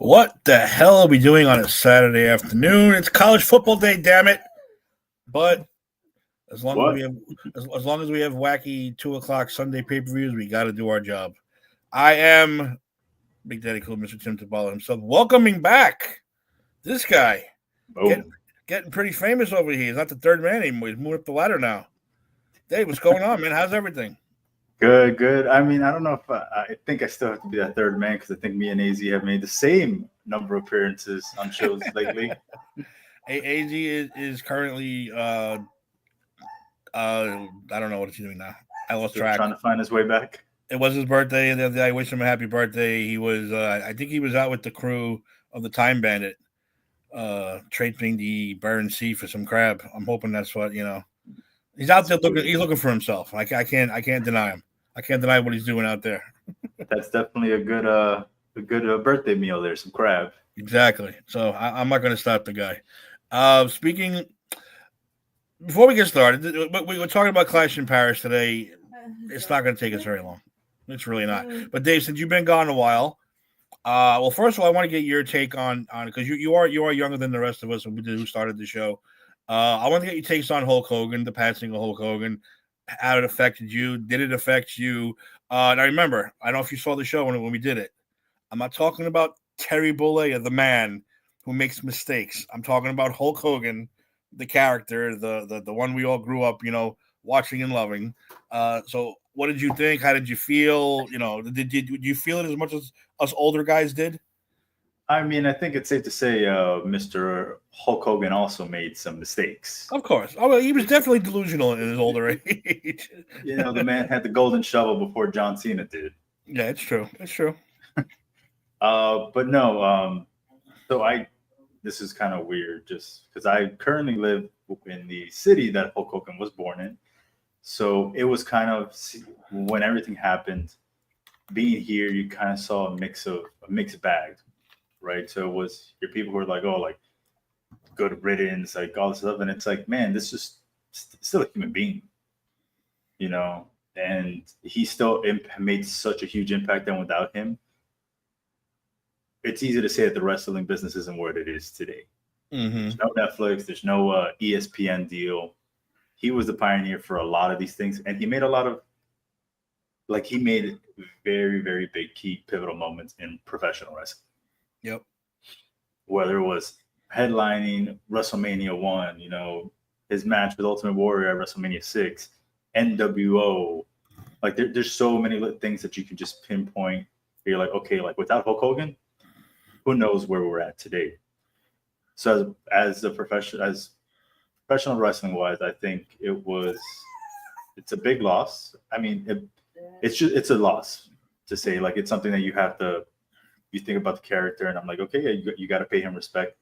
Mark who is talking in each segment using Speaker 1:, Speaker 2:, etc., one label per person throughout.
Speaker 1: What the hell are we doing on a Saturday afternoon? It's college football day, damn it! But as long as we
Speaker 2: What?
Speaker 1: have, as long as we have wacky 2 o'clock Sunday pay per views, we got to do our job. I am Big Daddy Cool, Mr. Tim Tabala himself, welcoming back this guy, getting,
Speaker 2: Boom.
Speaker 1: getting pretty famous over here. He's not the third man anymore. He's moving up the ladder now. Dave, what's going on, man? How's everything?
Speaker 2: Good, good. I mean, I don't know if I think I still have to be that third man because I think me and AZ have made the same number of appearances on shows lately.
Speaker 1: AZ is currently, I don't know what he's doing now. I lost
Speaker 2: Still
Speaker 1: track.
Speaker 2: trying to find his way back.
Speaker 1: It was his birthday, and the other day I wish him a happy birthday. He was, I think he was out with the crew of the Time Bandit, trading the Barren Sea for some crab. I'm hoping that's what he's out there looking. He's looking for himself. I can't deny him. I can't deny what he's doing out there.
Speaker 2: That's definitely a good birthday meal there. Some crab.
Speaker 1: Exactly. So I'm not going to stop the guy. Speaking. Before we get started, we were talking about Clash in Paris today. It's not going to take us very long. It's really not. But Dave, since you've been gone a while, well, first of all, I want to get your take on because you are younger than the rest of us who started the show. I want to get your takes on Hulk Hogan, the passing of Hulk Hogan, how it affected you. Did it affect you? Now remember, I don't know if you saw the show when we did it. I'm not talking about Terry Bollea, the man who makes mistakes. I'm talking about Hulk Hogan, the character, the one we all grew up, watching and loving. So what did you think? How did you feel? Did you feel it as much as us older guys did?
Speaker 2: I mean, I think it's safe to say Mr. Hulk Hogan also made some mistakes.
Speaker 1: Of course. Oh, well, he was definitely delusional in his older age.
Speaker 2: The man had the golden shovel before John Cena did.
Speaker 1: Yeah, it's true. It's true.
Speaker 2: But no, so this is kind of weird just because I currently live in the city that Hulk Hogan was born in. So it was kind of when everything happened, being here, you kind of saw a mixed bag, right? So it was your people who were like, oh, like good riddance, like all this stuff. And it's like, man, this is still a human being, and he still made such a huge impact. And without him, it's easy to say that the wrestling business isn't what it is today.
Speaker 1: Mm-hmm.
Speaker 2: There's no Netflix. There's no ESPN deal. He was the pioneer for a lot of these things. And he made he made very, very big key pivotal moments in professional wrestling.
Speaker 1: Yep.
Speaker 2: Whether it was headlining WrestleMania 1, his match with Ultimate Warrior at WrestleMania 6, NWO. Like there's so many things that you can just pinpoint. You're like, okay, like without Hulk Hogan, who knows where we're at today? So as professional wrestling wise, I think it's a big loss. I mean, it's a loss to say, like, it's something that you think about the character, and I'm like, okay, yeah, you got to pay him respect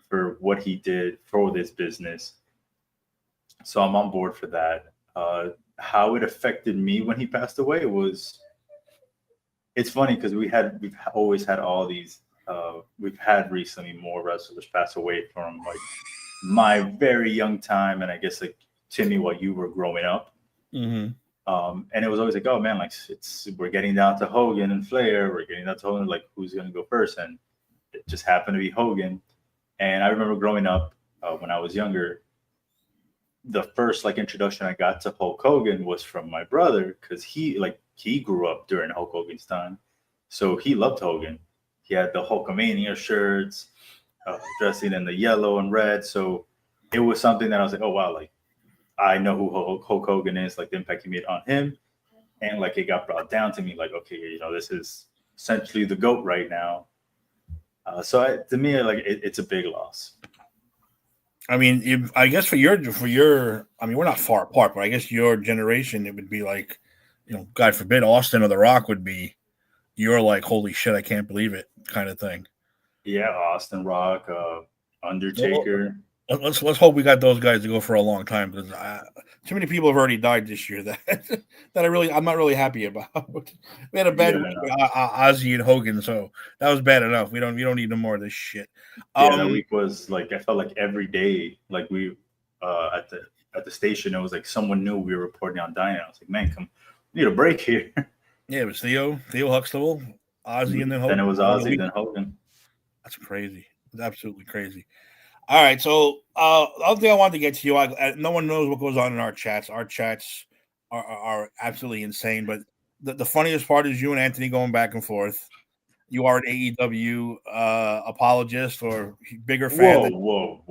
Speaker 2: for what he did for this business. So I'm on board for that. How it affected me when he passed away it's funny because we've always had all these. We've had recently more wrestlers pass away from like my very young time, and I guess like Timmy, while you were growing up.
Speaker 1: Mm-hmm.
Speaker 2: And it was always like, oh man, like we're getting down to Hogan and Flair. We're getting down to Hogan, like who's gonna go first? And it just happened to be Hogan. And I remember growing up when I was younger, the first like introduction I got to Hulk Hogan was from my brother because he grew up during Hulk Hogan's time, so he loved Hogan. He had the Hulkamania shirts, dressing in the yellow and red. So it was something that I was like, oh, wow, like I know who Hulk Hogan is, like the impact he made on him. And like it got brought down to me like, okay, this is essentially the GOAT right now. To me, like it's a big loss.
Speaker 1: I mean, I guess for your, I mean, we're not far apart, but I guess your generation, it would be like, God forbid, Austin or The Rock would be, you're like, holy shit, I can't believe it, kind of thing.
Speaker 2: Yeah, Austin, Rock, Undertaker.
Speaker 1: Let's hope we got those guys to go for a long time because too many people have already died this year that I'm not really happy about. We had a bad week with Ozzy and Hogan, so that was bad enough. We don't need no more of this shit.
Speaker 2: That week was like, I felt like every day, like we at the station, it was like someone knew we were reporting on dying. I was like, man, we need a break here.
Speaker 1: Yeah, it was Theo Huxtable, Ozzy, and then Hogan.
Speaker 2: Then it was Ozzy, then Hogan.
Speaker 1: That's crazy. It's absolutely crazy. All right, so the other thing I wanted to get to you, no one knows what goes on in our chats. Our chats are absolutely insane. But the funniest part is you and Anthony going back and forth. You are an AEW apologist or bigger fan.
Speaker 2: Whoa!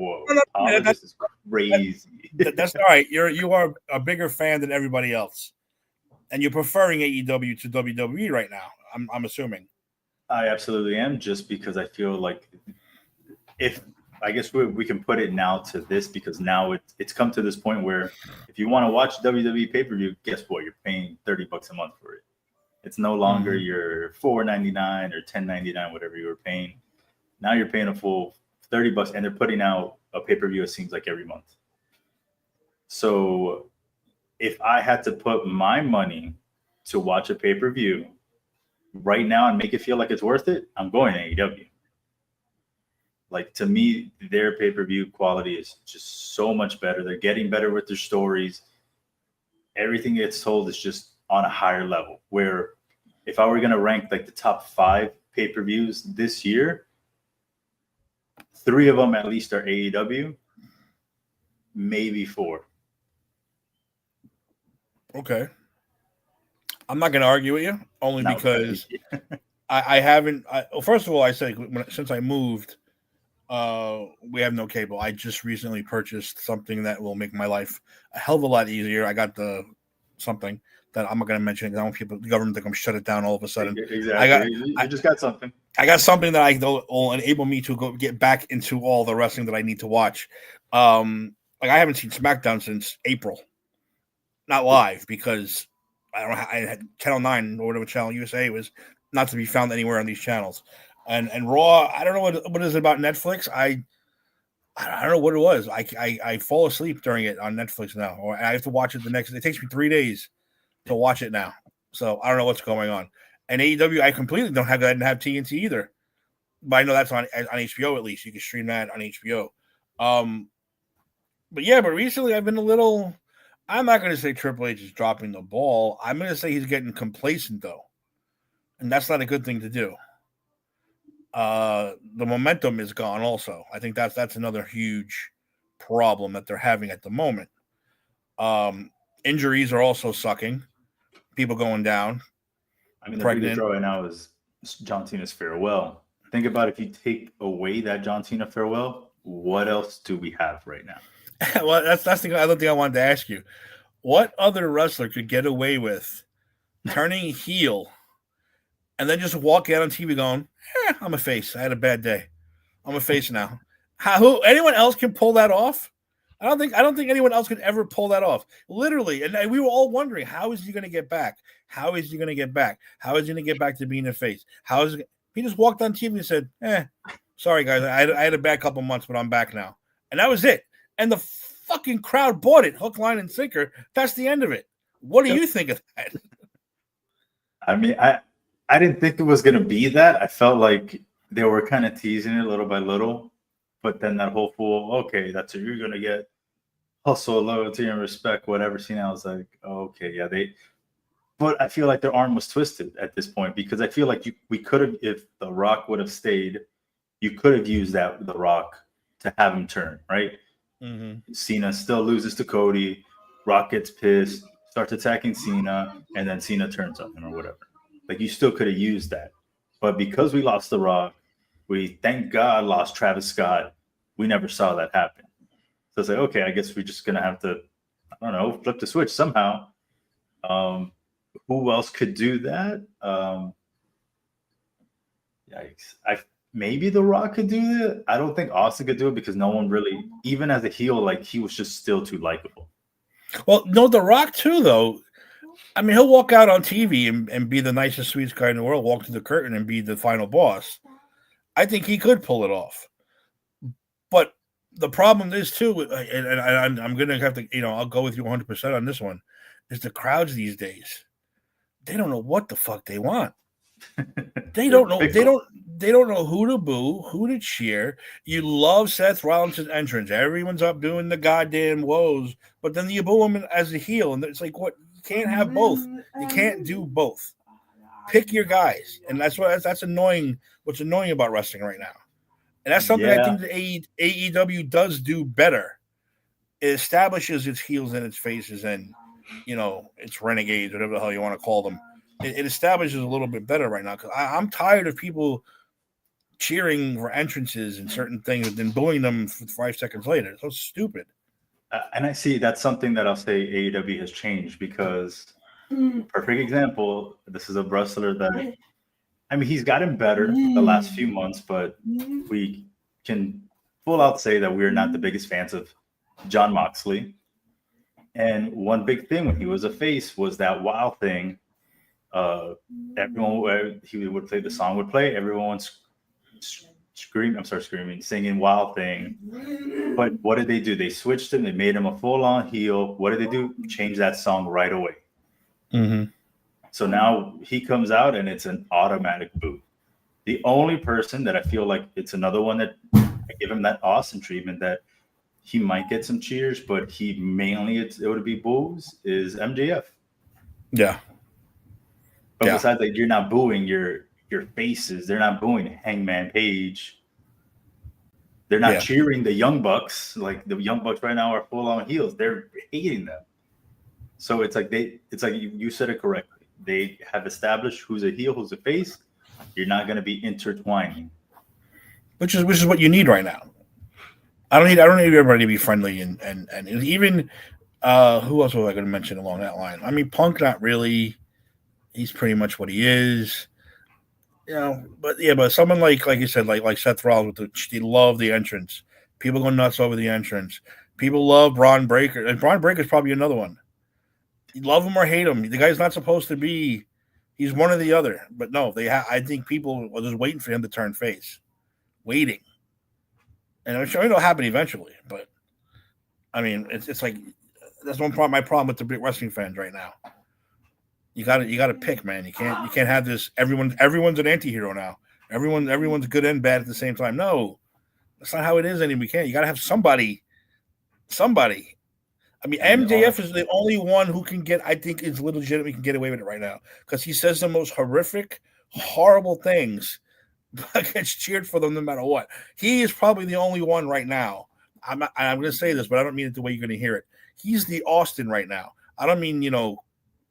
Speaker 2: Apologist is crazy.
Speaker 1: That's all right. You are a bigger fan than everybody else, and you're preferring AEW to WWE right now. I'm assuming.
Speaker 2: I absolutely am, just because I feel like if I guess we can put it now to this, because now it's come to this point where if you want to watch WWE pay-per-view, guess what? You're paying $30 a month for it. It's no longer your $4.99 or $10.99, whatever you were paying. Now you're paying a full $30, and they're putting out a pay-per-view, it seems like, every month. So if I had to put my money to watch a pay-per-view right now and make it feel like it's worth it, I'm going to AEW. Like, to me, their pay-per-view quality is just so much better. They're getting better with their stories. Everything gets told is just on a higher level, where if I were going to rank like the top 5 pay-per-views this year, 3 of them at least are AEW, maybe 4.
Speaker 1: Okay. I'm not going to argue with you, only because I haven't. First of all, I say since I moved, we have no cable. I just recently purchased something that will make my life a hell of a lot easier. I got something that I'm not going to mention because I don't want the government to come shut it down all of a sudden.
Speaker 2: Exactly. I just got something.
Speaker 1: I got something that will enable me to go get back into all the wrestling that I need to watch. Like, I haven't seen SmackDown since April, not live, because I had Channel 9 or whatever channel USA was not to be found anywhere on these channels. And Raw, I don't know what is it about Netflix. I don't know what it was. I fall asleep during it on Netflix now, or I have to watch it the next. It takes me 3 days to watch it now, so I don't know what's going on. And AEW, I completely don't have TNT either, but I know that's on HBO at least. You can stream that on HBO. But recently I've been a little. I'm not going to say Triple H is dropping the ball. I'm going to say he's getting complacent, though, and that's not a good thing to do. The momentum is gone also. I think that's another huge problem that they're having at the moment. Injuries are also sucking. People going down.
Speaker 2: I mean, the biggest draw right now is John Cena's farewell. Think about if you take away that John Cena farewell, what else do we have right now?
Speaker 1: Well, that's the other thing I wanted to ask you. What other wrestler could get away with turning heel and then just walk out on TV going, I'm a face. I had a bad day. I'm a face now. Anyone else can pull that off? I don't think anyone else could ever pull that off. Literally, and we were all wondering, how is he going to get back? How is he going to get back? How is he going to get back to being a face? He just walked on TV and said, sorry guys, I had a bad couple months, but I'm back now. And that was it. And the fucking crowd bought it, hook, line, and sinker. That's the end of it. What do you think of that?
Speaker 2: I mean, I didn't think it was going to be that. I felt like they were kind of teasing it little by little. But then that whole okay, that's what you're going to get. Hustle, loyalty, and respect, whatever. Scene, I was like, okay, yeah, but I feel like their arm was twisted at this point, because I feel like we could have, if The Rock would have stayed, you could have used The Rock to have him turn, right? Mm-hmm. Cena still loses to Cody. Rock gets pissed, starts attacking Cena, and then Cena turns on him or whatever. Like, you still could have used that. But because we lost The Rock, we, thank God, lost Travis Scott. We never saw that happen. So it's like, okay, I guess we're just going to have to, I don't know, flip the switch somehow. Who else could do that? Yikes. Maybe The Rock could do it. I don't think Austin could do it, because no one really, even as a heel, like, he was just still too likable.
Speaker 1: Well, no, The Rock too, though. I mean, he'll walk out on TV and be the nicest, sweetest guy in the world, walk through the curtain and be the final boss. I think he could pull it off. But the problem is, too, and I'm going to have to, I'll go with you 100% on this one, is the crowds these days. They don't know what the fuck they want. They don't know. They don't know who to boo, who to cheer. You love Seth Rollins' entrance. Everyone's up doing the goddamn woes, but then you boo him as a heel, and it's like, what? You can't have both. You can't do both. Pick your guys, and that's annoying. What's annoying about wrestling right now? And that's something I
Speaker 2: Yeah.
Speaker 1: think the AEW does do better. It establishes its heels and its faces and, its renegades, whatever the hell you want to call them. It establishes a little bit better right now because I'm tired of people cheering for entrances and certain things and then booing them 5 seconds later. It's so stupid.
Speaker 2: And I see that's something that I'll say AEW has changed because, perfect example, this is a wrestler that, I mean, he's gotten better the last few months, but we can full out say that we're not the biggest fans of Jon Moxley. And one big thing when he was a face was that Wild thing. Everyone, he would play, the song would play, everyone's screaming, singing Wild Thing. But what did they do? They switched him. They made him a full-on heel. What did they do? Change that song right away.
Speaker 1: Mm-hmm.
Speaker 2: So now he comes out and it's an automatic boo. The only person that I feel like it's another one that I give him that Austin treatment that he might get some cheers, but he mainly it would be boos is MJF.
Speaker 1: Yeah.
Speaker 2: But besides, like, you're not booing your faces. They're not booing Hangman Page. They're not cheering the Young Bucks. Like, the Young Bucks right now are full on heels. They're hating them. So it's like you said it correctly. They have established who's a heel, who's a face. You're not going to be intertwining.
Speaker 1: Which is what you need right now. I don't need everybody to be friendly and even who else was I going to mention along that line? I mean, Punk, not really. He's pretty much what he is. But someone like you said, like Seth Rollins, they love the entrance. People go nuts over the entrance. People love Braun Breaker, and Braun Breaker is probably another one. You love him or hate him. The guy's not supposed to be. He's one or the other. But no, I think people are just waiting for him to turn face, waiting, and I'm sure it'll happen eventually. But I mean, it's like that's my problem with the big wrestling fans right now. You got to pick, man. You can't have this. Everyone's an anti-hero now. Everyone's good and bad at the same time. No, that's not how it is anymore. You got to have somebody. I mean, MJF is the only one who can get. I think is legitimate. Can get away with it right now because he says the most horrific, horrible things, but gets cheered for them no matter what. He is probably the only one right now. I'm going to say this, but I don't mean it the way you're going to hear it. He's the Austin right now. I don't mean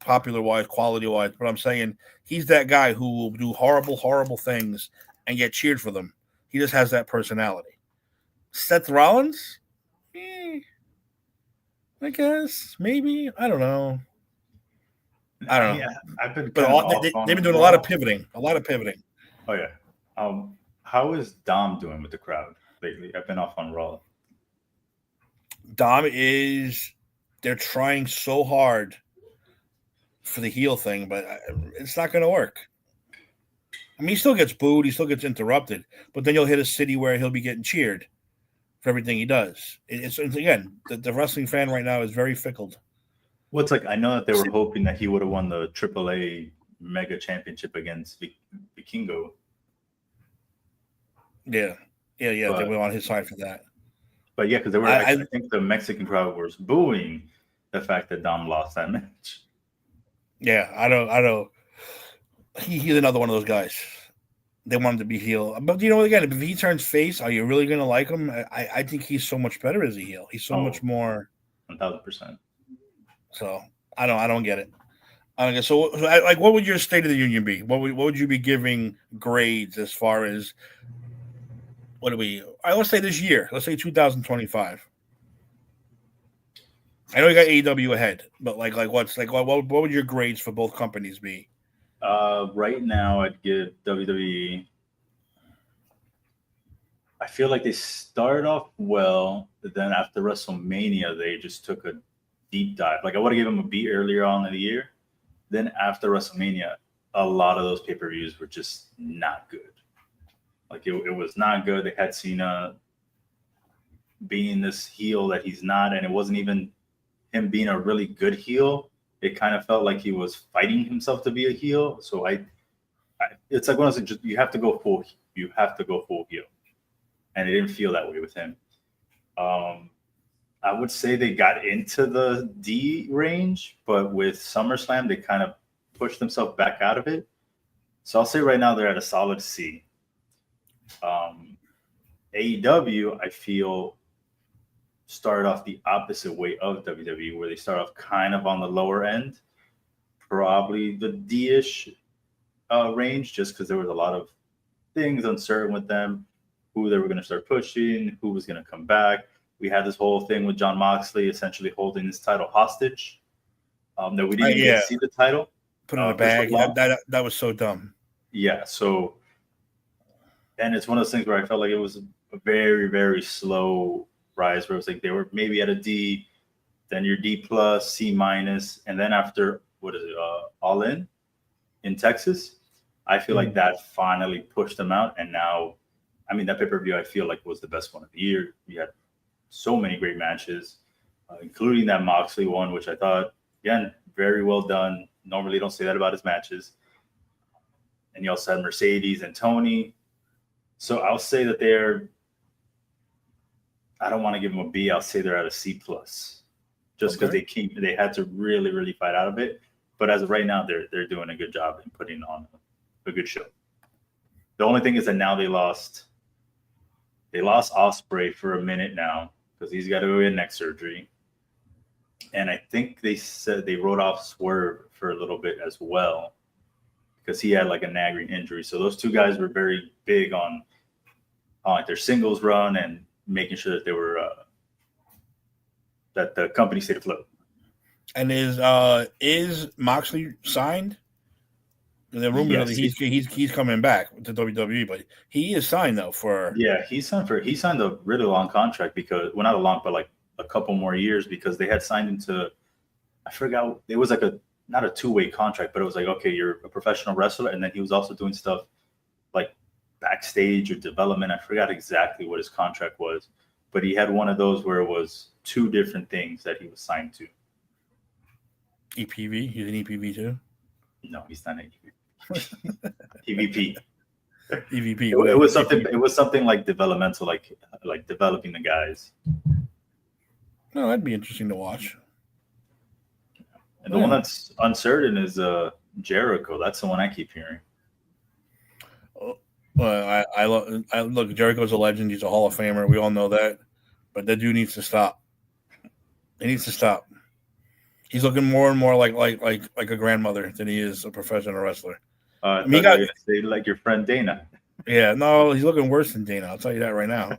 Speaker 1: popular wise, quality wise, but I'm saying he's that guy who will do horrible, horrible things and get cheered for them. He just has that personality. Seth Rollins, I guess maybe I don't know.
Speaker 2: Yeah, I've been.
Speaker 1: But they've been doing a lot of pivoting.
Speaker 2: Oh yeah. How is Dom doing with the crowd lately? I've been off on Raw.
Speaker 1: Dom they're trying so hard for the heel thing, but it's not going to work. I mean, he still gets booed, he still gets interrupted, but then you'll hit a city where he'll be getting cheered for everything he does. It's again, the wrestling fan right now is very fickle.
Speaker 2: Well, it's like I know that they were hoping that he would have won the AAA Mega Championship against Vikingo.
Speaker 1: Yeah, they were on his side for that.
Speaker 2: But yeah, because they were. I think the Mexican crowd was booing the fact that Dom lost that match.
Speaker 1: Yeah, I know. He's another one of those guys. They want him to be heel, but again, if he turns face, are you really going to like him? I think he's so much better as a heel. He's so much more.
Speaker 2: 1,000%.
Speaker 1: So I don't get it. I don't get. So like, what would your State of the Union be? What would you be giving grades as far as what do we? Let's say this year. Let's say 2025. I know you got AEW ahead, but what would your grades for both companies be?
Speaker 2: Right now, I'd give WWE. I feel like they started off well, but then after WrestleMania, they just took a deep dive. Like I would have given them a B earlier on in the year. Then after WrestleMania, a lot of those pay-per-views were just not good. Like it was not good. They had Cena being this heel that he's not, and it wasn't even him being a really good heel. It kind of felt like he was fighting himself to be a heel. So it's like when I said, you have to go full heel, and it didn't feel that way with him. I would say they got into the D range, but with SummerSlam, they kind of pushed themselves back out of it. So I'll say right now they're at a solid C. AEW, I feel, started off the opposite way of WWE, where they start off kind of on the lower end, probably the D-ish range, just because there was a lot of things uncertain with them, who they were going to start pushing, who was going to come back. We had this whole thing with Jon Moxley essentially holding his title hostage. That we didn't even get to see the title.
Speaker 1: Put in a bag. That was so dumb.
Speaker 2: Yeah. So, and it's one of those things where I felt like it was a very, very slow rise, where it was like they were maybe at a D, then your D plus, C minus, and then after All in Texas, I feel like that finally pushed them out. And now, I mean, that pay-per-view I feel like was the best one of the year. We had so many great matches, including that Moxley one, which I thought, again, very well done. Normally don't say that about his matches. And you also had Mercedes and Tony. So I'll say that I don't want to give them a B. I'll say they're at a C plus, just because they had to really, really fight out of it. But as of right now, they're doing a good job in putting on a good show. The only thing is that now they lost Ospreay for a minute now, because he's got to go get neck surgery. And I think they said they wrote off Swerve for a little bit as well, because he had like a nagging injury. So those two guys were very big on their singles run and making sure that they were that the company stayed afloat.
Speaker 1: And is Moxley signed? The rumor that he's coming back to WWE, but he is signed though for
Speaker 2: he signed a really long contract, because not a long, but like a couple more years, because they had signed him to, I forgot, it was like not a two-way contract, but it was like, okay, you're a professional wrestler, and then he was also doing stuff like backstage or development. I forgot exactly what his contract was, but he had one of those where it was two different things that he was signed to.
Speaker 1: EPV? He's an EPV too?
Speaker 2: No, he's not an EPV. EVP.
Speaker 1: EVP.
Speaker 2: It was something. It was something like developmental, like developing the guys.
Speaker 1: No, that'd be interesting to watch.
Speaker 2: And the one that's uncertain is Jericho. That's the one I keep hearing.
Speaker 1: Well, I look. Jericho's a legend. He's a Hall of Famer. We all know that. But that dude needs to stop. He needs to stop. He's looking more and more like a grandmother than he is a professional wrestler.
Speaker 2: I mean, you got say like your friend Dana.
Speaker 1: Yeah, no, he's looking worse than Dana. I'll tell you that right now.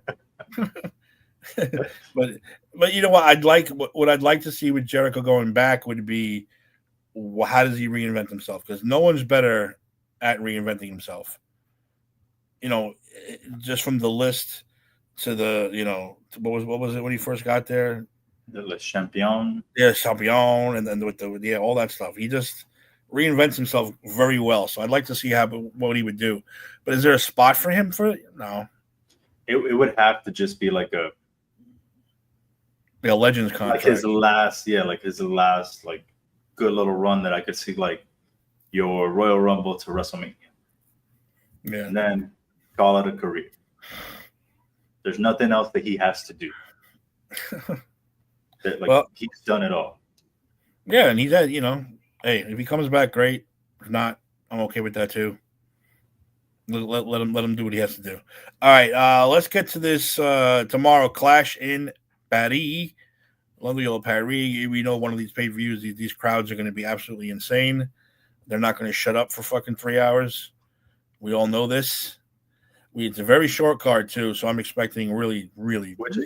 Speaker 1: but you know what? What I'd like to see with Jericho going back would be, how does he reinvent himself? Because no one's better at reinventing himself. You know, just from the list to the, you know, what was it when he first got there?
Speaker 2: The Le Champion.
Speaker 1: Yeah, Champion, and then with all that stuff. He just reinvents himself very well. So I'd like to see what he would do. But is there a spot for him for it? No.
Speaker 2: It would have to just be like a
Speaker 1: Legends contract.
Speaker 2: Like his last good little run that I could see, like your Royal Rumble to WrestleMania.
Speaker 1: Yeah.
Speaker 2: And then call it a career. There's nothing else that he has to do. He's done it all.
Speaker 1: Yeah, and he's had, you know, hey, if he comes back, great. If not, I'm okay with that too. Let him do what he has to do. All right, let's get to this tomorrow. Clash in Paris. Longueuil, Paris. We know one of these pay-per-views, these crowds are going to be absolutely insane. They're not going to shut up for fucking 3 hours. We all know this. It's a very short card too, so I'm expecting really, really.
Speaker 2: Which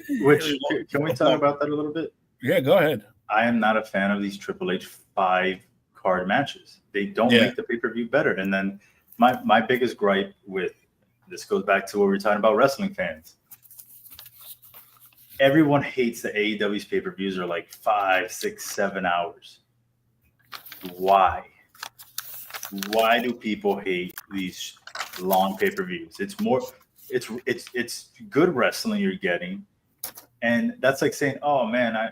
Speaker 2: can we talk about that a little bit?
Speaker 1: Yeah, go ahead.
Speaker 2: I am not a fan of these Triple H 5-card matches. They don't make the pay-per-view better. And then my biggest gripe with this goes back to what we were talking about wrestling fans. Everyone hates that AEW's pay-per-views are like 5, 6, 7 hours. Why? Why do people hate these long pay-per-views? It's good wrestling you're getting. And that's like saying, oh man,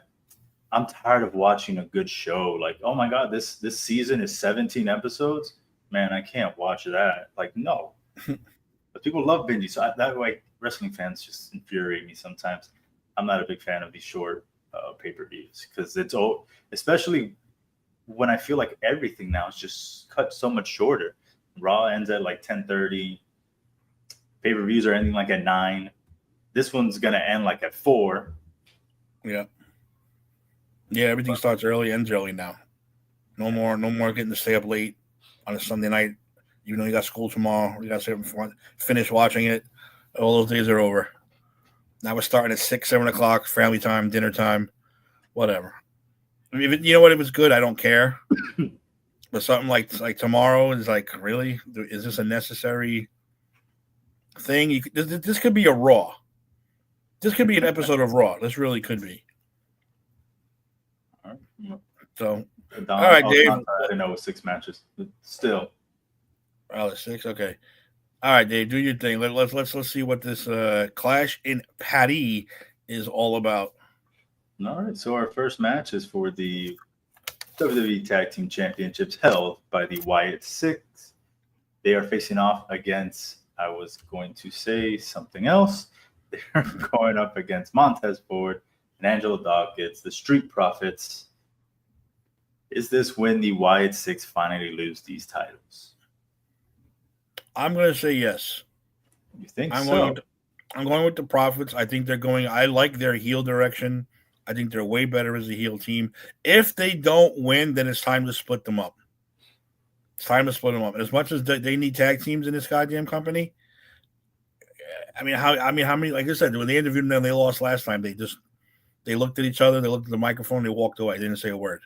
Speaker 2: I'm tired of watching a good show. Like, oh my God, this season is 17 episodes. Man, I can't watch that. Like, no. But people love binging. So that way, wrestling fans just infuriate me sometimes. I'm not a big fan of these short pay-per-views, because it's all, especially when I feel like everything now is just cut so much shorter. Raw ends at like 10:30. Pay-per-views are ending like at 9. This one's gonna end like at 4.
Speaker 1: Yeah. Yeah, everything starts early, ends early now. No more getting to stay up late on a Sunday night. You know you got school tomorrow. You got to finish watching it. All those days are over. Now we're starting at 6, 7 o'clock, family time, dinner time, whatever. I mean, you know what? If it's good, I don't care. But something like tomorrow is like, really? Is this a necessary thing? This could be a Raw. This could be an episode of Raw. This really could be. So, all right, Dave.
Speaker 2: I didn't know it was 6 matches, but still.
Speaker 1: Oh, it's 6. Okay. All right, Dave. Do your thing. Let's see what this Clash in Paris is all about.
Speaker 2: All right. So our first match is for the WWE Tag Team Championships held by the Wyatt Six. They are facing off against. I was going to say something else. They're going up against Montez Ford and Angelo Dawkins, the Street Profits. Is this when the Wyatt Six finally lose these titles?
Speaker 1: I'm going to say yes.
Speaker 2: You think
Speaker 1: I'm
Speaker 2: so?
Speaker 1: going with the Profits. I think they're going. I like their heel direction. I think they're way better as a heel team. If they don't win, then it's time to split them up. It's time to split them up. As much as they need tag teams in this goddamn company, how many? Like I said, when they interviewed them, they lost last time. They looked at each other, they looked at the microphone, they walked away. They didn't say a word.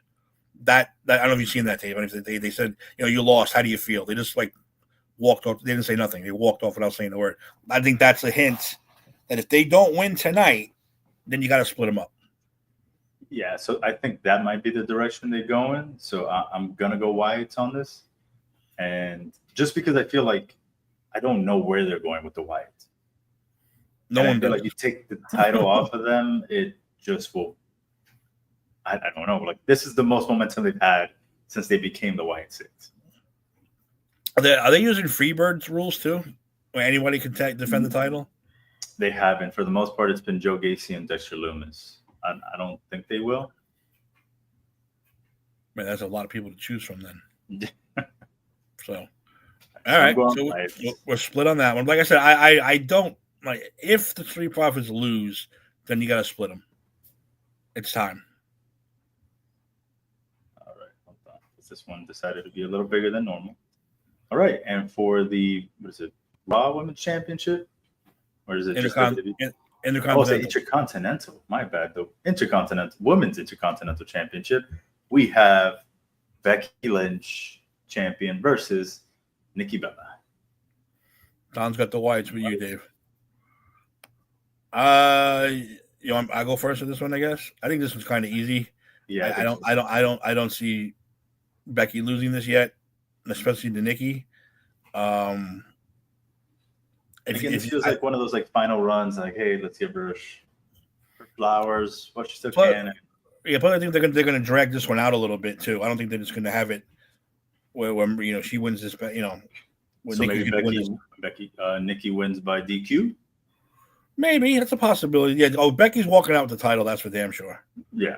Speaker 1: That I don't know if you've seen that tape. They said, you lost. How do you feel? They just like walked off. They didn't say nothing. They walked off without saying a word. I think that's a hint that if they don't win tonight, then you got to split them up.
Speaker 2: Yeah, so I think that might be the direction they go in. So I'm gonna go Wyatt's on this, and just because I feel like I don't know where they're going with the Wyatts.
Speaker 1: No one
Speaker 2: feel
Speaker 1: does.
Speaker 2: like you take the title off of them, it just will. I don't know. Like this is the most momentum they've had since they became the Wyatt Six.
Speaker 1: Are they using Freebird's rules too, where anybody can defend the title?
Speaker 2: They haven't. For the most part, it's been Joe Gacy and Dexter Lumis. I don't think they will.
Speaker 1: Man, that's a lot of people to choose from then. So,
Speaker 2: All right.
Speaker 1: So we're split on that one. Like I said, I don't like if the Street Profits lose, then you got to split them. It's time.
Speaker 2: All right. Hold on. This one decided to be a little bigger than normal. All right. And for the, what is it, Raw Women's Championship? Or is it just
Speaker 1: Intercontinental?
Speaker 2: Intercontinental. My bad, though. Women's Intercontinental Championship. We have Becky Lynch champion versus Nikki Bella.
Speaker 1: Don's got the whites with you, Dave. I go first with this one, I guess. I think this one's kind of easy.
Speaker 2: Yeah,
Speaker 1: I don't see Becky losing this yet, especially to Nikki.
Speaker 2: It feels like one of those like final runs, like, hey, let's give her flowers, what she still can.
Speaker 1: Yeah, but I think they're going to drag this one out a little bit too. I don't think they're just going to have it where she wins this. So
Speaker 2: maybe Nikki wins by DQ.
Speaker 1: Maybe that's a possibility. Yeah. Oh, Becky's walking out with the title. That's for damn sure.
Speaker 2: Yeah.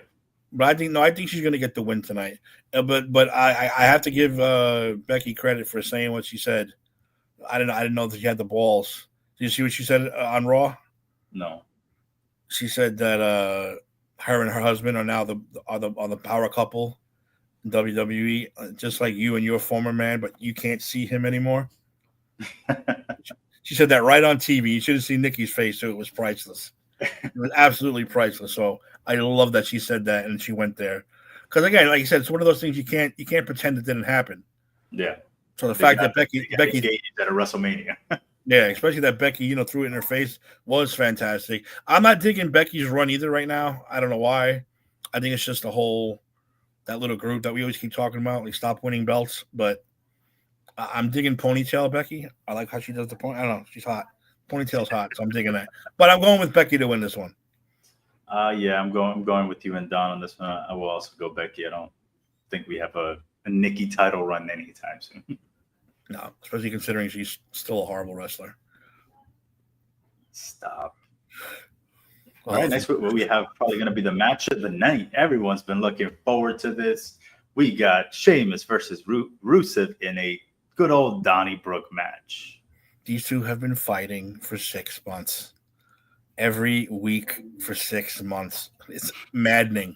Speaker 1: But I think she's going to get the win tonight. But I have to give Becky credit for saying what she said. I didn't know that she had the balls. Did you see what she said on Raw?
Speaker 2: No.
Speaker 1: She said that her and her husband are now the power couple in WWE, just like you and your former man, but you can't see him anymore. She said that right on TV. You should have seen Nikki's face, so it was priceless. It was absolutely priceless. So I love that she said that and she went there. Because again, like you said, it's one of those things you can't pretend it didn't happen.
Speaker 2: Yeah.
Speaker 1: So the fact that Becky
Speaker 2: at a WrestleMania.
Speaker 1: Yeah, especially that Becky, threw it in her face was fantastic. I'm not digging Becky's run either right now. I don't know why. I think it's just that little group that we always keep talking about. Like, stop winning belts. But I'm digging ponytail Becky. I like how she does the point. I don't know. She's hot. Ponytail's hot, so I'm digging that. But I'm going with Becky to win this one.
Speaker 2: Yeah, I'm going with you and Don on this one. I will also go Becky. I don't think we have a Nikki title run anytime soon.
Speaker 1: No, especially considering she's still a horrible wrestler.
Speaker 2: Stop. All right, next week we have probably going to be the match of the night. Everyone's been looking forward to this. We got Sheamus versus Rusev in a good old Donnybrook match.
Speaker 1: These two have been fighting for 6 months. every week for 6 months. It's maddening.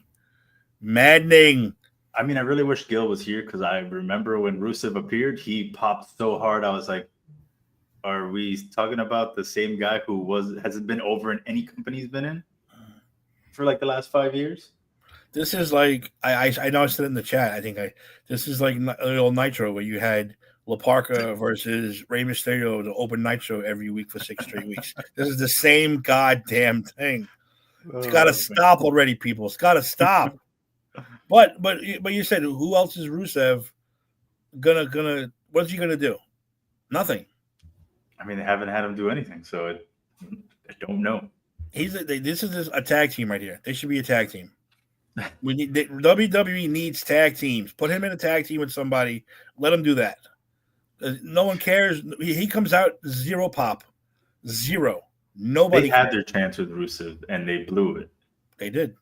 Speaker 1: Maddening.
Speaker 2: I mean, I really wish Gil was here because I remember when Rusev appeared, he popped so hard. I was like, "Are we talking about the same guy who hasn't been over in any company he's been in for like the last 5 years?"
Speaker 1: This is like I know I said in the chat. This is like old Nitro where you had La Parka versus Rey Mysterio to open Nitro every week for 6 straight weeks. This is the same goddamn thing. It's got to stop already, people. It's got to stop. But you said who else is Rusev gonna? What's he gonna do? Nothing.
Speaker 2: I mean, they haven't had him do anything, so I don't know.
Speaker 1: This is a tag team right here. They should be a tag team. WWE needs tag teams. Put him in a tag team with somebody. Let him do that. No one cares. He comes out 0 pop, 0. Nobody.
Speaker 2: They had their chance with Rusev and they blew it.
Speaker 1: They did.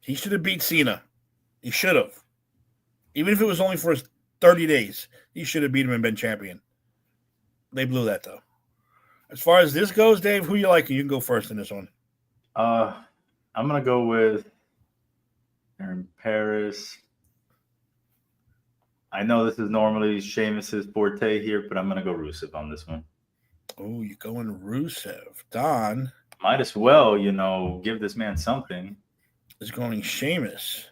Speaker 1: He should have beat Cena. He should have. Even if it was only for 30 days, he should have beat him and been champion. They blew that, though. As far as this goes, Dave, who you like? You can go first in this one.
Speaker 2: I'm going to go with Aaron Paris. I know this is normally Sheamus's forte here, but I'm going to go Rusev on this one.
Speaker 1: Oh, you're going Rusev. Don.
Speaker 2: Might as well, give this man something.
Speaker 1: Is going Sheamus.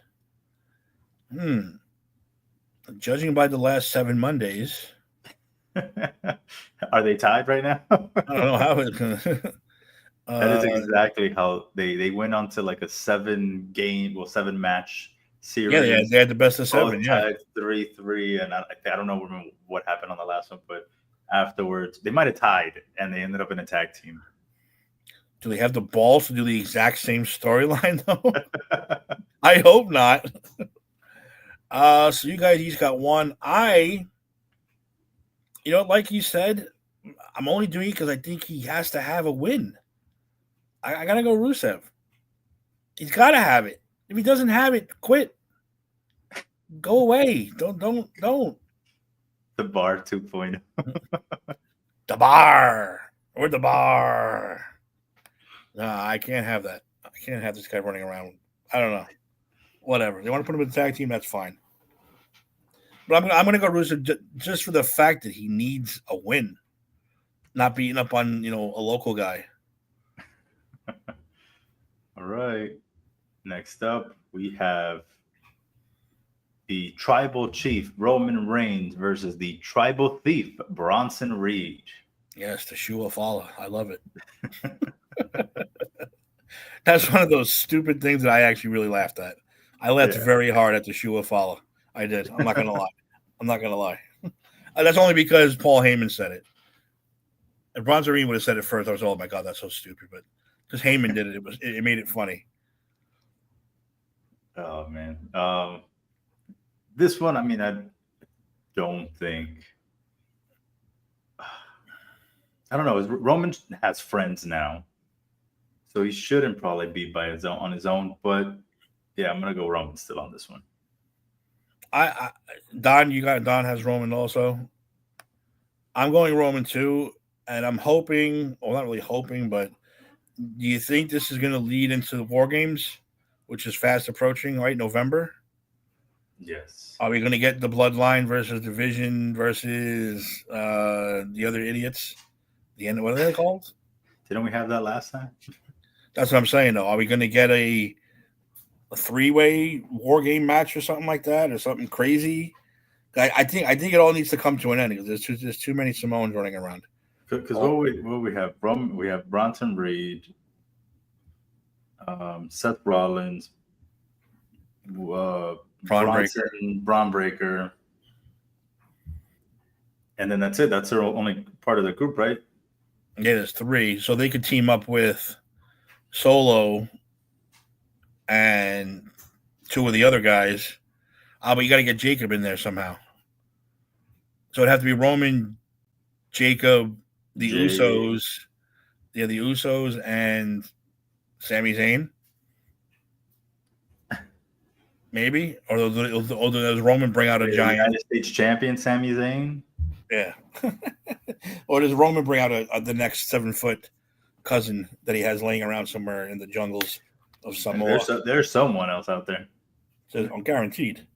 Speaker 1: Judging by the last 7 Mondays.
Speaker 2: Are they tied right now?
Speaker 1: I don't know how it's going to.
Speaker 2: That is exactly how they went on to like a 7 match series.
Speaker 1: Yeah, they had the best of 7. Yeah,
Speaker 2: 3-3, and I don't know what happened on the last one, but afterwards they might have tied, and they ended up in a tag team.
Speaker 1: Do they have the balls to do the exact same storyline though? I hope not. So you guys each got one. Like you said, I'm only doing it because I think he has to have a win. I gotta go Rusev. He's gotta have it. If he doesn't have it, quit. Go away. Don't.
Speaker 2: The Bar 2.0.
Speaker 1: The Bar. We're the Bar. No, I can't have that. I can't have this guy running around. I don't know. Whatever. They want to put him in the tag team, that's fine. But I'm going to go Rusev just for the fact that he needs a win. Not beating up on, a local guy.
Speaker 2: All right. Next up, we have the Tribal Chief, Roman Reigns, versus the Tribal Thief, Bronson Reed.
Speaker 1: Yes, the Shoe of Allah. I love it. That's one of those stupid things that I actually really laughed at. I laughed very hard at the Shoe of Allah. I did. I'm not going to lie. That's only because Paul Heyman said it. If Bronson Reed would have said it first, I was, oh my God, that's so stupid. But because Heyman did it, it made it funny.
Speaker 2: Oh, man. This one, I mean, I don't think. I don't know. Roman has friends now, so he shouldn't probably be on his own. But yeah, I'm gonna go Roman still on this one.
Speaker 1: Don has Roman also. I'm going Roman too, and I'm hoping, well, not really hoping, but do you think this is going to lead into the War Games, which is fast approaching, right? November.
Speaker 2: Yes.
Speaker 1: Are we going to get the Bloodline versus Division versus the other idiots? What are they called?
Speaker 2: Didn't we have that last time?
Speaker 1: That's what I'm saying, though. Are we going to get a 3-way War Game match or something like that, or something crazy? I think it all needs to come to an end because there's too many Samoans running around.
Speaker 2: Because what we have Bronson Reed, Seth Rollins, Braun Breaker, and then that's it. That's their only part of the group, right?
Speaker 1: Yeah, there's 3, so they could team up with Solo and 2 of the other guys. But you got to get Jacob in there somehow. So it'd have to be Roman, Jacob, the Usos. Yeah, the Usos and Sami Zayn. Maybe? Or does Roman bring out a giant
Speaker 2: United States champion Sami Zayn?
Speaker 1: Yeah. Or does Roman bring out the next 7-foot cousin that he has laying around somewhere in the jungles of Samoa.
Speaker 2: There's someone else out there.
Speaker 1: So I'm guaranteed.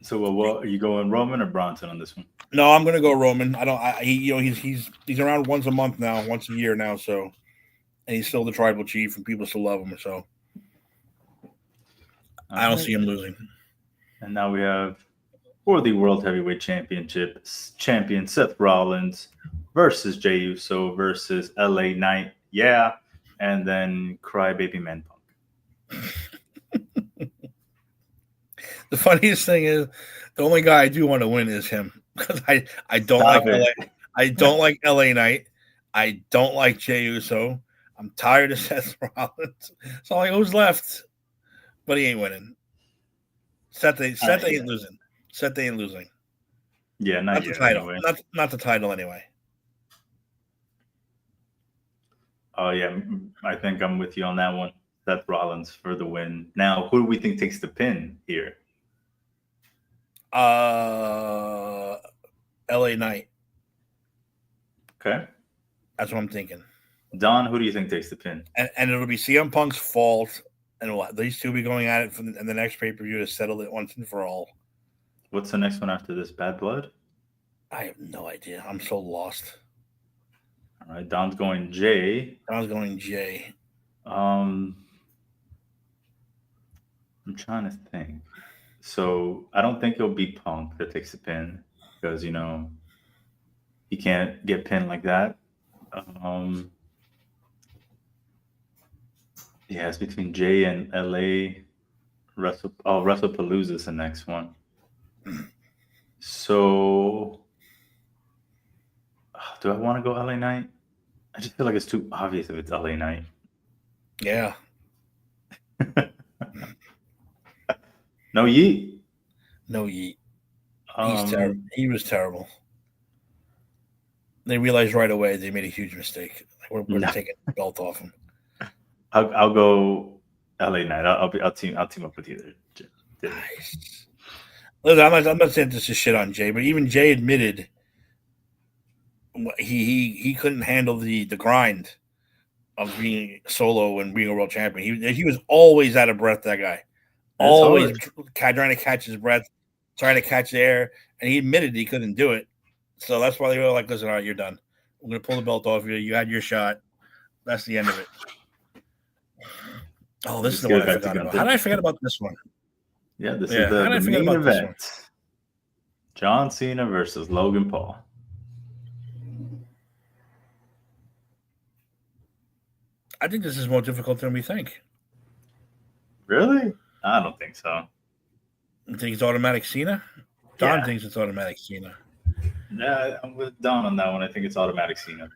Speaker 2: So, what are you going, Roman or Bronson on this one?
Speaker 1: No, I'm gonna go Roman. He's around once a month now, once a year now. So, and he's still the tribal chief, and people still love him. So, I don't see him losing.
Speaker 2: And now we have for the World Heavyweight Championship champion Seth Rollins versus Jey Uso versus LA Knight. Yeah, and then Crybaby Man Punk.
Speaker 1: The funniest thing is the only guy I do want to win is him because I don't like LA Knight. I don't like Jey Uso. I'm tired of Seth Rollins. So like, who's left? But he ain't winning. Seth ain't losing. Seth ain't losing.
Speaker 2: Yeah,
Speaker 1: not
Speaker 2: yet,
Speaker 1: the title.
Speaker 2: Anyway.
Speaker 1: Not the title anyway.
Speaker 2: Oh yeah, I think I'm with you on that one. Seth Rollins for the win. Now, who do we think takes the pin here?
Speaker 1: LA Knight.
Speaker 2: Okay.
Speaker 1: That's what I'm thinking.
Speaker 2: Don, who do you think takes the pin?
Speaker 1: And it'll be CM Punk's fault, and these two will be going at it in the next pay-per-view to settle it once and for all.
Speaker 2: What's the next one after this? Bad Blood?
Speaker 1: I have no idea. I'm so lost.
Speaker 2: All right, Don's going Jay.
Speaker 1: I was going Jay.
Speaker 2: I'm trying to think. So I don't think it'll be Punk that takes the pin because, you know, he can't get pinned like that. Yeah, it's between Jay and LA. WrestlePalooza is the next one. So do I want to go LA Knight? I just feel like it's too obvious if it's LA Knight.
Speaker 1: Yeah.
Speaker 2: No Yeet.
Speaker 1: No Yeet. He's terrible. He was terrible. They realized right away they made a huge mistake. We're taking the belt off him.
Speaker 2: I'll go LA Knight. I'll team up with you there.
Speaker 1: Nice. Listen, I'm not saying this is shit on Jay, but even Jay admitted he couldn't handle the grind of being solo and being a world champion. He was always out of breath. That guy, always trying to catch his breath, trying to catch the air, and he admitted he couldn't do it. So that's why they were like, "Listen, all right, you're done. I'm going to pull the belt off you. You had your shot. That's the end of it." Oh, this is the one I forgot about. How did I forget about this one?
Speaker 2: Yeah, this is the main event. John Cena versus Logan Paul.
Speaker 1: I think this is more difficult than we think.
Speaker 2: Really? I don't think so.
Speaker 1: You think it's automatic Cena? Don thinks it's automatic Cena.
Speaker 2: Yeah, I'm with Don on that one. I think it's automatic Cena.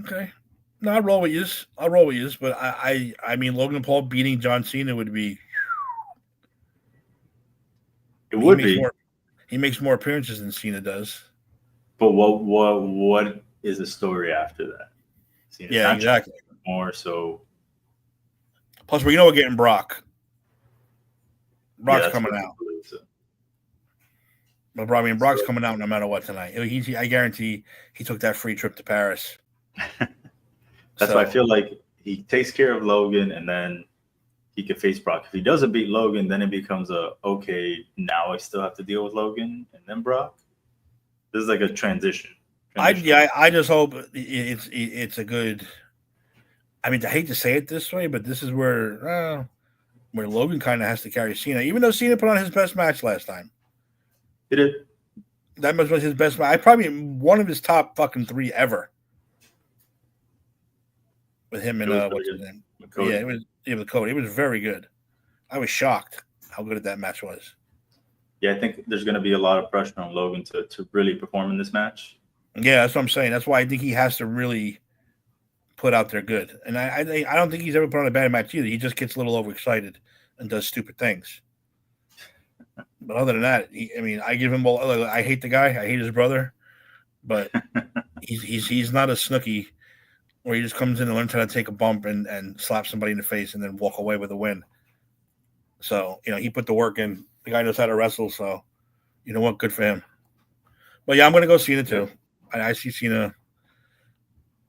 Speaker 1: Okay. No, I'll roll with you. But I mean, Logan Paul beating John Cena would be.
Speaker 2: It would be.
Speaker 1: He makes more appearances than Cena does.
Speaker 2: But what is the story after that?
Speaker 1: Cena's exactly.
Speaker 2: More so.
Speaker 1: Plus, we're getting Brock. Brock's coming out. But I mean, Brock's coming out no matter what tonight. I guarantee he took that free trip to Paris.
Speaker 2: That's why I feel like he takes care of Logan, and then he could face Brock. If he doesn't beat Logan, then it becomes okay, now I still have to deal with Logan and then Brock. This is like a transition.
Speaker 1: I just hope it's a good. I mean, I hate to say it this way, but this is where Logan kind of has to carry Cena, even though Cena put on his best match last time.
Speaker 2: He did.
Speaker 1: That was his best match. Probably one of his top fucking 3 ever. With him and what's his name? With Cody. It was very good. I was shocked how good that match was.
Speaker 2: Yeah, I think there's going to be a lot of pressure on Logan to really perform in this match.
Speaker 1: Yeah, that's what I'm saying. That's why I think he has to really put out there good. And I don't think he's ever put on a bad match either. He just gets a little overexcited and does stupid things. But other than that, I give him. I hate the guy. I hate his brother, but he's not a Snooki where he just comes in and learns how to take a bump and slap somebody in the face and then walk away with a win. So he put the work in. The guy knows how to wrestle. So you know what? Good for him. But yeah, I'm gonna go Cena too. I see Cena.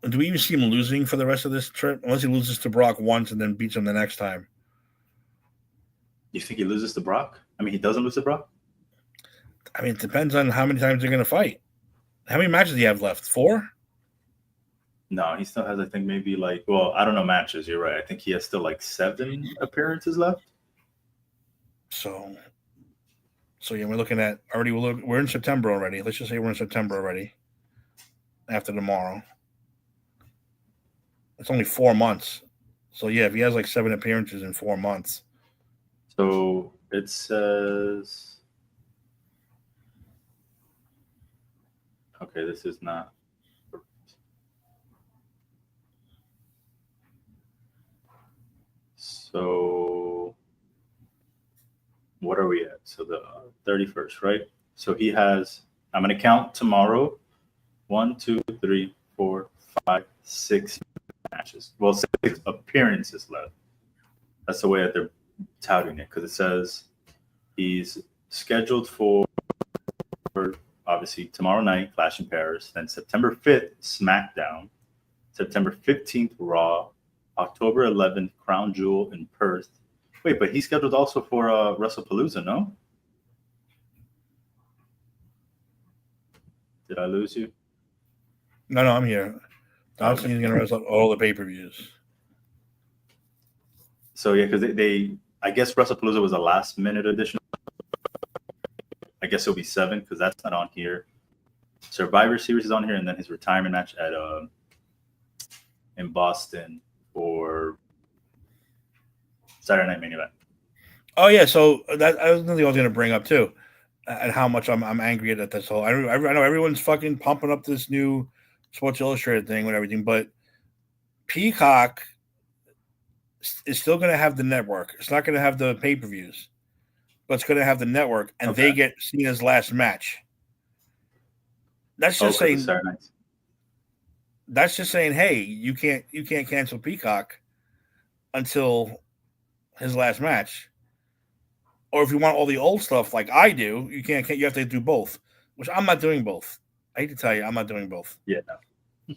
Speaker 1: Do we even see him losing for the rest of this trip? Unless he loses to Brock once and then beats him the next time.
Speaker 2: You think he loses to Brock? I mean, he doesn't lose to Brock?
Speaker 1: I mean, it depends on how many times they're gonna fight. How many matches do you have left? 4?
Speaker 2: No, he still has, I think, maybe like, well, I don't know matches. You're right. I think he has still like 7 appearances left.
Speaker 1: So yeah, we're looking at already. We're in September already. Let's just say we're in September already. After tomorrow, it's only 4 months. So yeah, if he has like 7 appearances in 4 months.
Speaker 2: So it says, okay, this is not. So what are we at? So the 31st, right? So he has, I'm going to count tomorrow. 1, 2, 3, 4, 5, 6 matches. Well, 6 appearances left. That's the way that they're touting it, because it says he's scheduled for obviously tomorrow night, Clash in Paris, then September 5th, SmackDown, September 15th, Raw, October 11th, Crown Jewel in Perth. Wait, but he's scheduled also for WrestlePalooza, no? Did I lose you?
Speaker 1: No, I'm here. Don Cena's gonna wrestle all the pay-per-views.
Speaker 2: So yeah, because they I guess WrestlePalooza was a last-minute addition. I guess it'll be 7 because that's not on here. Survivor Series is on here, and then his retirement match at in Boston for Saturday Night Main Event.
Speaker 1: Oh yeah, so that I was something I was going to bring up too, and how much I'm angry at this whole. I know everyone's fucking pumping up this new Sports Illustrated thing and everything, but Peacock is still going to have the network. It's not going to have the pay-per-views, but it's going to have the network, and they get Cena's last match. That's just saying. That's just saying, hey, you can't cancel Peacock until his last match. Or if you want all the old stuff like I do, you can't. You have to do both, which I'm not doing both. I hate to tell you, I'm not doing both.
Speaker 2: Yeah. No.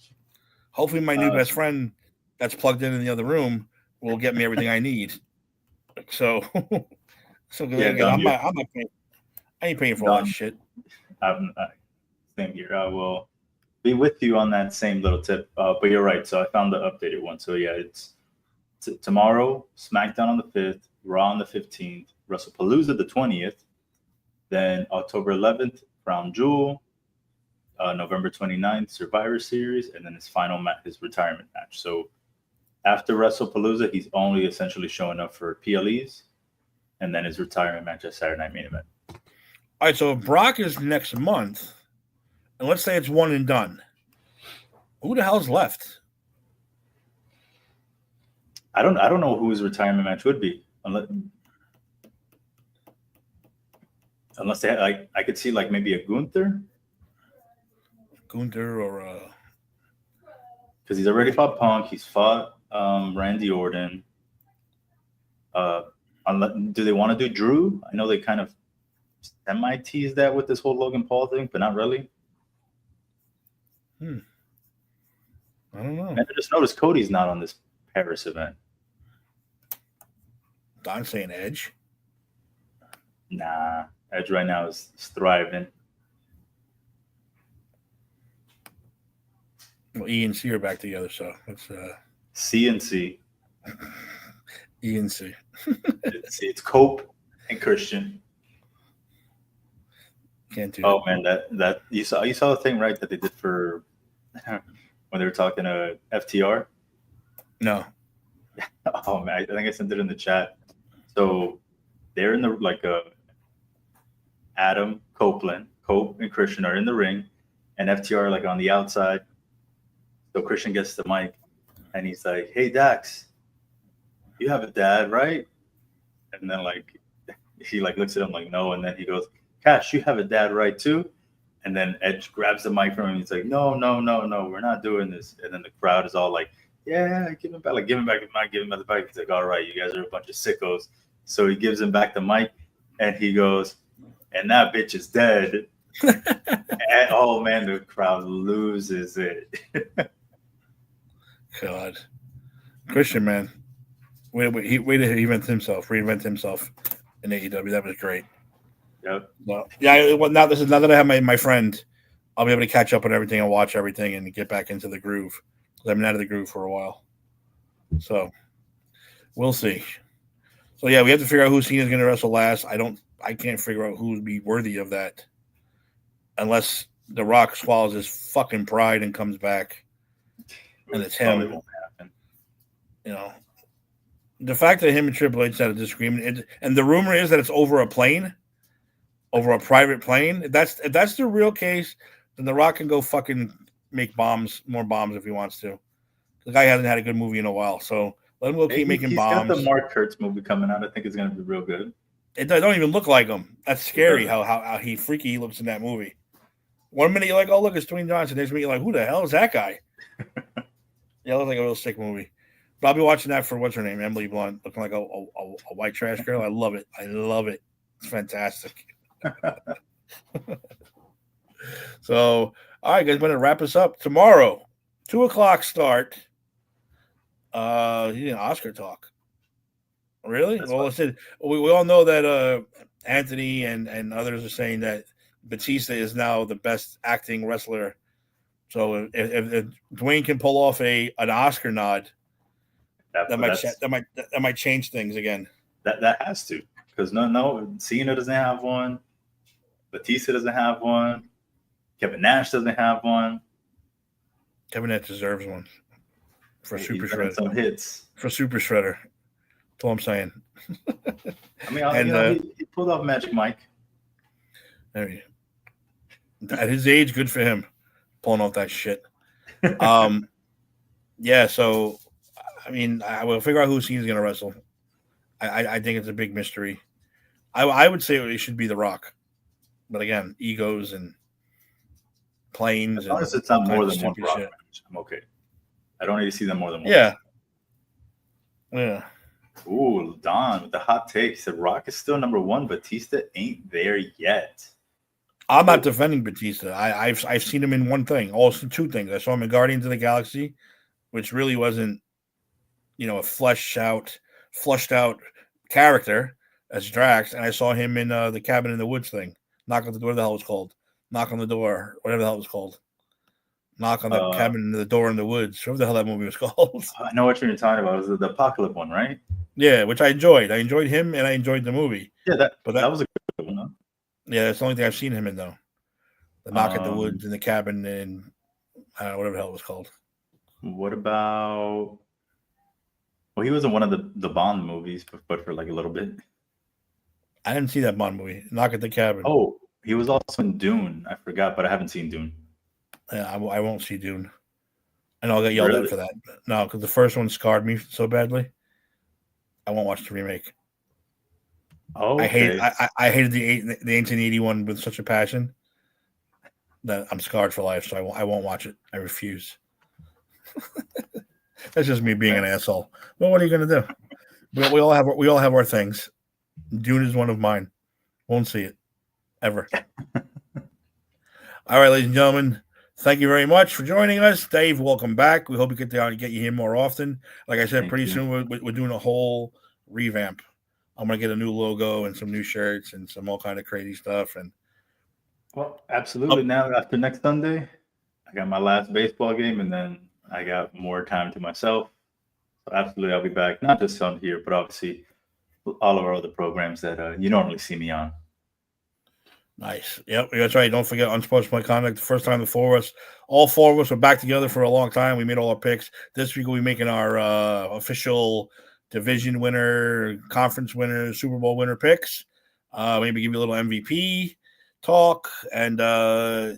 Speaker 1: Hopefully, my new best friend that's plugged in the other room will get me everything I need. So
Speaker 2: yeah,
Speaker 1: again, I'm not paying. I ain't paying for all that shit.
Speaker 2: Same here. I will be with you on that same little tip. But you're right. So I found the updated one. So yeah, it's tomorrow, SmackDown on the 5th, Raw on the 15th, WrestlePalooza the 20th, then October 11th, Crown Jewel, November 29th, Survivor Series, and then his final match, his retirement match. So after WrestlePalooza, he's only essentially showing up for PLEs, and then his retirement match at Saturday Night Main Event.
Speaker 1: All right, so if Brock is next month, and let's say it's one and done, who the hell's left?
Speaker 2: I don't know who his retirement match would be, unless they had, like, I could see like maybe a Gunther
Speaker 1: or
Speaker 2: because he's already fought Punk, he's fought Randy Orton. Do they want to do Drew? I know they kind of semi-teased that with this whole Logan Paul thing, but not really.
Speaker 1: I don't know.
Speaker 2: And I just noticed Cody's not on this Paris event.
Speaker 1: Don saying Edge.
Speaker 2: Nah, Edge right now is thriving.
Speaker 1: Well, E and C are back together, so it's
Speaker 2: C and C.
Speaker 1: E and C.
Speaker 2: It's Cope and Christian.
Speaker 1: Can't do.
Speaker 2: Oh man, that you saw the thing, right, that they did for when they were talking to FTR.
Speaker 1: No.
Speaker 2: Oh man, I think I sent it in the chat. So they're in the Adam Copeland, Cope and Christian are in the ring, and FTR like on the outside. So Christian gets the mic, and he's like, "Hey Dax, you have a dad, right?" And then like he like looks at him like, "No," and then he goes, "Cash, you have a dad, right too?" And then Edge grabs the mic from him. And he's like, "No, we're not doing this." And then the crowd is all like, "Yeah, give him back the mic, give him back the mic." He's like, "All right, you guys are a bunch of sickos." So he gives him back the mic, and he goes, "And that bitch is dead." And, oh man, the crowd loses it.
Speaker 1: God, Christian, man, way to reinvent himself. Reinvent himself in AEW. That was great.
Speaker 2: Yep.
Speaker 1: Well, yeah. Well, now that I have my friend, I'll be able to catch up on everything and watch everything and get back into the groove. I've been out of the groove for a while, so we'll see. So yeah, we have to figure out who Cena's going to wrestle last. I can't figure out who would be worthy of that, unless The Rock swallows his fucking pride and comes back, and it's
Speaker 2: Probably
Speaker 1: him.
Speaker 2: won't happen.
Speaker 1: You know, the fact that him and Triple H had a disagreement, and the rumor is that it's over a plane, over a private plane. If that's the real case, then The Rock can go fucking make more bombs if he wants to. The guy hasn't had a good movie in a while, so let him go keep making bombs.
Speaker 2: He's got the Mark Kurtz movie coming out. I think it's going to be real good.
Speaker 1: It don't even look like him. That's scary how he freaky he looks in that movie. 1 minute you're like, oh look, it's Dwayne Johnson. Next minute you're like, who the hell is that guy? Yeah, it looks like a real sick movie. But I'll be watching that for what's her name, Emily Blunt, looking like a white trash girl. I love it. It's fantastic. So, all right, guys, I'm going to wrap us up tomorrow. 2:00 start. Oscar talk. Really?
Speaker 2: That's
Speaker 1: well, I said we all know that Anthony and others are saying that Batista is now the best acting wrestler. So if Dwayne can pull off an Oscar nod, that might change things again.
Speaker 2: That has to, because no, Cena doesn't have one, Batista doesn't have one, Kevin Nash doesn't have one.
Speaker 1: Kevin Nash deserves one for Super Shredder.
Speaker 2: Some hits
Speaker 1: for Super Shredder. That's all I'm saying.
Speaker 2: I mean, he pulled off Magic Mike.
Speaker 1: At his age, good for him, pulling off that shit. Yeah. So, I mean, I will figure out who Cena's going to wrestle. I think it's a big mystery. I would say it should be The Rock, but again, egos and planes.
Speaker 2: As long as it's not more than one Rock match, I'm okay. I don't need to see them more than one.
Speaker 1: Yeah. Yeah.
Speaker 2: Ooh, Don with the hot take. He said Rock is still number one. Batista ain't there yet.
Speaker 1: I'm not defending Batista. I've seen him in one thing, also two things. I saw him in Guardians of the Galaxy, which really wasn't, a flushed out character as Drax, and I saw him in the Cabin in the Woods thing. Knock on the door. Whatever the hell it was called. Knock on the door. Whatever the hell it was called. Knock on the cabin in the door in the woods. Whatever the hell that movie was called.
Speaker 2: I know what you're talking about. It was the Apocalypse one, right?
Speaker 1: Yeah, which I enjoyed. I enjoyed him and I enjoyed the movie.
Speaker 2: Yeah, that was a good one. Huh?
Speaker 1: Yeah, that's the only thing I've seen him in, though. The Knock at the Woods in the cabin and whatever the hell it was called.
Speaker 2: What about? Well, he was in one of the Bond movies, but for like a little bit.
Speaker 1: I didn't see that Bond movie. Knock at the Cabin.
Speaker 2: Oh, he was also in Dune. I forgot, but I haven't seen Dune.
Speaker 1: Yeah, I won't see Dune. And I'll get yelled at for that. No, because the first one scarred me so badly. I won't watch the remake.
Speaker 2: Oh, okay.
Speaker 1: I hated the 1881 with such a passion that I'm scarred for life. So I won't watch it. I refuse. That's just me being an asshole. Well, what are you going to do? We all have our things. Dune is one of mine. Won't see it ever. All right, ladies and gentlemen. Thank you very much for joining us. Dave, welcome back. We hope we get you here more often. Like I said, pretty soon we're doing a whole revamp. I'm going to get a new logo and some new shirts and some all kind of crazy stuff. And
Speaker 2: well, absolutely. Now after next Sunday, I got my last baseball game, and then I got more time to myself. So absolutely, I'll be back. Not just on here, but obviously all of our other programs that you normally see me on.
Speaker 1: Nice. Yep, that's right. Don't forget Unsportsmanlike Conduct. The first time all four of us were back together for a long time. We made all our picks. This week we'll be making our official division winner, conference winner, Super Bowl winner picks. Maybe give you a little MVP talk. And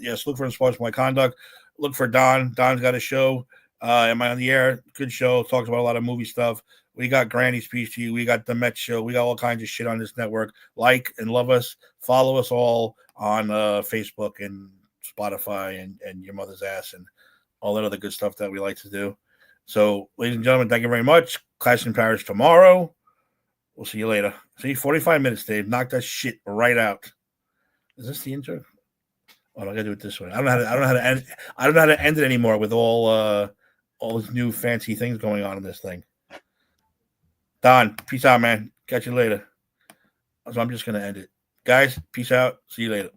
Speaker 1: yes, look for Unsportsmanlike Conduct. Look for Don. Don's got a show. Am I on the air? Good show. Talks about a lot of movie stuff. We got Granny's Speech to You. We got the Met Show. We got all kinds of shit on this network. Like and love us. Follow us all on Facebook and Spotify and Your Mother's Ass and all that other good stuff that we like to do. So, ladies and gentlemen, thank you very much. Clash in Paris tomorrow. We'll see you later. See, 45 minutes, Dave. Knock that shit right out. Is this the intro? Oh, I gotta do it this way. I don't know how to end. I don't know how to end it anymore with all these new fancy things going on in this thing. Don, peace out, man. Catch you later. So I'm just gonna end it, guys. Peace out. See you later.